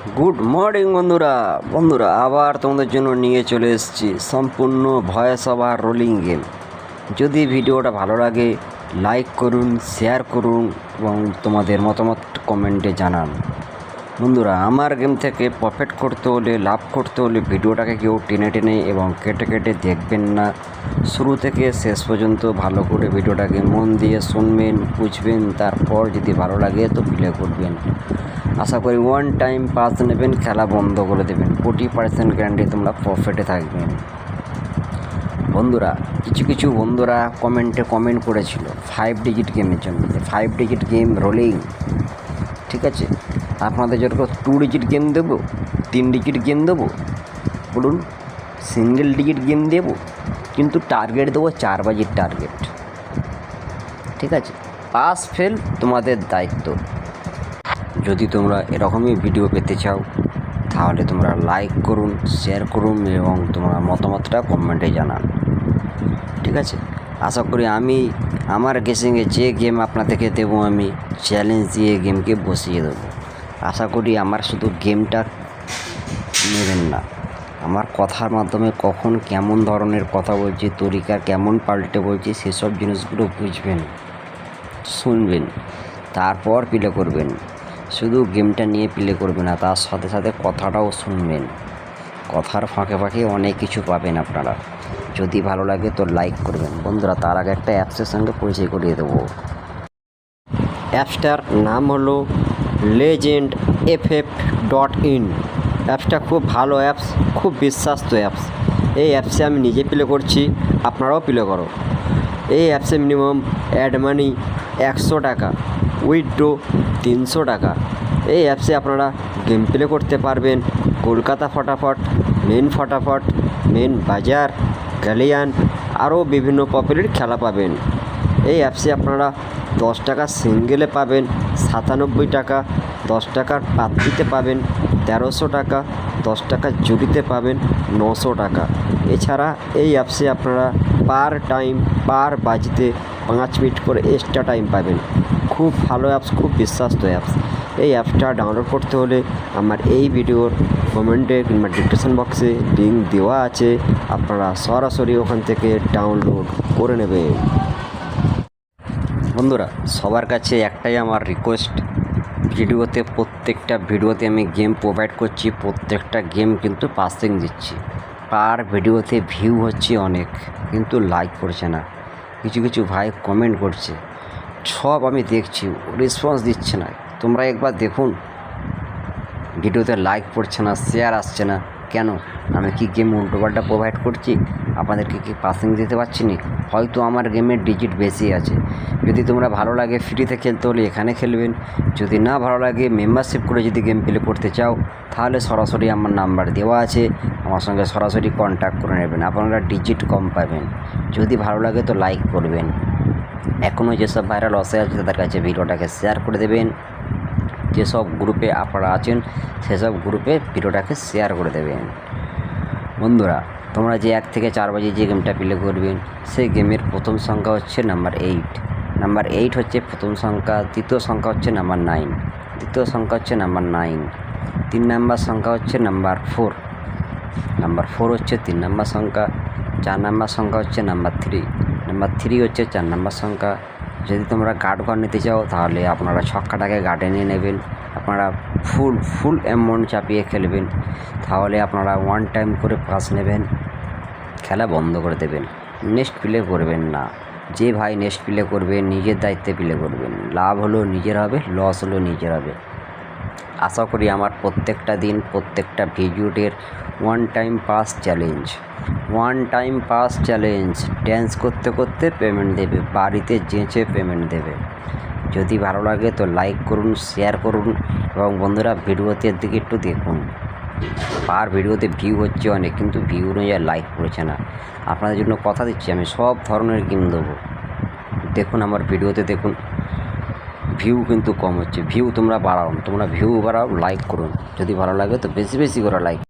Good morning বন্ধুরা আবার তোমাদের জন্য নিয়ে চলে এসেছি সম্পূর্ণ ভয়েস ওভার রোলিং গেম। যদি ভিডিওটা ভালো লাগে লাইক করুন, শেয়ার করুন এবং তোমাদের মতামত কমেন্টে জানান। বন্ধুরা, আমার গেম থেকে প্রফিট করতে হলে, লাভ করতে হলে ভিডিওটাকে কেউ টেনে টেনে এবং কেটে কেটে দেখবেন না। শুরু থেকে শেষ পর্যন্ত ভালো করে ভিডিওটাকে মন দিয়ে শুনবেন, বুঝবেন, তারপর যদি ভালো লাগে তো প্লে করবেন। আশা করি ওয়ান টাইম পাস নেবেন, খেলা বন্ধ করে দেবেন, 40% গ্যারান্টি তোমরা প্রফিটে থাকবেন। বন্ধুরা, কিছু বন্ধুরা কমেন্ট করেছিল 5 ডিজিট গেমের জন্য, 5 ডিজিট গেম রোলিং। ঠিক আছে, আপনাদের যেরকম 2 ডিজিট গেম দেবো, 3 ডিজিট গেম দেবো, বলুন সিঙ্গেল ডিজিট গেম দেবো, কিন্তু টার্গেট দেবো 4 বাজির টার্গেট। ঠিক আছে, পাস ফেল তোমাদের দায়িত্ব। যদি তোমরা এরকমই ভিডিও পেতে চাও তাহলে তোমরা লাইক করুন, শেয়ার করুন এবং তোমরা মতামতটা কমেন্টে জানান। ঠিক আছে, আশা করি আমি আমার গেসিংয়ে যে গেম আপনাদেরকে দেবো আমি চ্যালেঞ্জ দিয়ে গেমকে বসিয়ে দেবো। আশা করি আমার শুধু গেমটা নেবেন না, আমার কথার মাধ্যমে কখন কেমন ধরনের কথা বলছি, তরিকা কেমন পাল্টে বলছি সেসব জিনিসগুলো বুঝবেন, শুনবেন, তারপর প্লে করবেন। শুধু গেমটা নিয়ে প্লে করবেন না, তার সাথে সাথে কথাটাও শুনবেন। কথার ফাঁকে ফাঁকে অনেক কিছু পাবেন আপনারা। যদি ভালো লাগে তো লাইক করবেন। বন্ধুরা, তার আগে একটা অ্যাপসের সঙ্গে পরিচয় করিয়ে দেবো। অ্যাপসটার নাম হলো legend.ff.in। অ্যাপসটা খুব ভালো অ্যাপস, খুব বিশ্বাস্ত অ্যাপস। এই অ্যাপসে আমি নিজে প্লে করছি, আপনারাও প্লে করো। এই অ্যাপসে মিনিমাম অ্যাড মানি 100 টাকা, উইথড্র 300 টাকা। এই অ্যাপসে আপনারা গেম প্লে করতে পারবেন কলকাতা ফটাফট, মেন বাজার, গ্যালিয়ান, আরও বিভিন্ন পপুলার খেলা পাবেন। এই অ্যাপসে আপনারা 10 টাকা সিঙ্গেলে পাবেন 97 টাকা, 10 টাকার পাত্রিতে পাবেন 1300 টাকা, 10 টাকার জুড়িতে পাবেন 900 টাকা। এছাড়া এই অ্যাপসে আপনারা পার বাজিতে 5 মিনিট করে এক্সট্রা টাইম পাবেন। খুব ভালো অ্যাপস, খুব বিশ্বাস্ত অ্যাপস। এই অ্যাপসটা ডাউনলোড করতে হলে আমার এই ভিডিওর কমেন্টে কিংবা ডিসক্রিপশন বক্সে লিঙ্ক দেওয়া আছে, আপনারা সরাসরি ওখান থেকে ডাউনলোড করে নেবেন। বন্ধুরা, সবার কাছে একটাই আমার রিকোয়েস্ট, প্রত্যেকটা ভিডিওতে আমি গেম প্রোভাইড করছি, প্রত্যেকটা গেম কিন্তু পাসিং দিচ্ছি। পার ভিডিওতে ভিউ হচ্ছে অনেক, কিন্তু লাইক করছে না। কিছু ভাই কমেন্ট করছে, সব আমি দেখছি, রেসপন্স দিচ্ছে না। তোমরা একবার দেখুন, ভিডিওতে লাইক পড়ছে না, শেয়ার আসছে না কেন? আমি কি গেম উল্টোপাল্টা প্রোভাইড করছি? আপনাদেরকে কি পাসিং দিতে পারছি না? হয়তো আমার গেমের ডিজিট বেশি আছে। যদি তোমরা ভালো লাগে ফ্রিতে খেলতে হলে এখানে খেলবেন, যদি না ভালো লাগে মেম্বারশিপ করে যদি গেম প্লে করতে চাও তাহলে সরাসরি আমার নাম্বার দেওয়া আছে, আমার সঙ্গে সরাসরি কন্ট্যাক্ট করে নেবেন, আপনারা ডিজিট কম পাবেন। যদি ভালো লাগে তো লাইক করবেন। এখনও যেসব ভাইরাল অসে আছে তাদের কাছে ভিডিওটাকে শেয়ার করে দেবেন। যেসব গ্রুপে আপনারা আছেন সেসব গ্রুপে ভিডিওটাকে শেয়ার করে দেবেন। বন্ধুরা, তোমরা যে 1 থেকে 4 বাজে যে গেমটা প্লে করবেন সেই গেমের প্রথম সংখ্যা হচ্ছে নাম্বার 8 হচ্ছে প্রথম সংখ্যা, দ্বিতীয় সংখ্যা হচ্ছে নাম্বার 9, দ্বিতীয় সংখ্যা হচ্ছে নাম্বার 9, 3 নাম্বার সংখ্যা হচ্ছে নাম্বার 4, নাম্বার 4 হচ্ছে 3 নাম্বার সংখ্যা, 4 নাম্বার সংখ্যা হচ্ছে নাম্বার 3 হচ্ছে 4 নাম্বার সংখ্যা। যদি তোমরা গার্ড ঘর নিতে চাও তাহলে আপনারা ছক্কাটাকে গার্ডে নিয়ে নেবেন, আপনারা ফুল অ্যামাউন্ট চাপিয়ে খেলবেন, তাহলে আপনারা ওয়ান টাইম করে পাস নেবেন, খেলা বন্ধ করে দেবেন, নেক্সট প্লে করবেন না। যে ভাই নেক্সট প্লে করবেন নিজের দায়িত্বে প্লে করবেন, লাভ হলো নিজের হবে, লস হলো নিজের হবে। আশা করি আমার প্রত্যেকটা দিন প্রত্যেকটা ভিডিওটির one time pass challenge dance করতে করতে পেমেন্ট দেবে, বাড়িতে যেচে পেমেন্ট দেবে। যদি ভালো লাগে তো লাইক করুন, শেয়ার করুন এবং বন্ধুরা ভিডিওতে দিকে একটু দেখুন। পার ভিডিওতে ভিউ হচ্ছে অনেক, কিন্তু ভিউ অনুযায়ী লাইক করেছে না। আপনাদের জন্য কথা দিচ্ছি আমি সব ধরনের গেম দেবো। দেখুন আমার ভিডিওতে দেখুন, ভিউ কিন্তু কম হচ্ছে। ভিউ তোমরা বাড়াও, লাইক করুন। যদি ভালো লাগে তো বেশি করে লাইক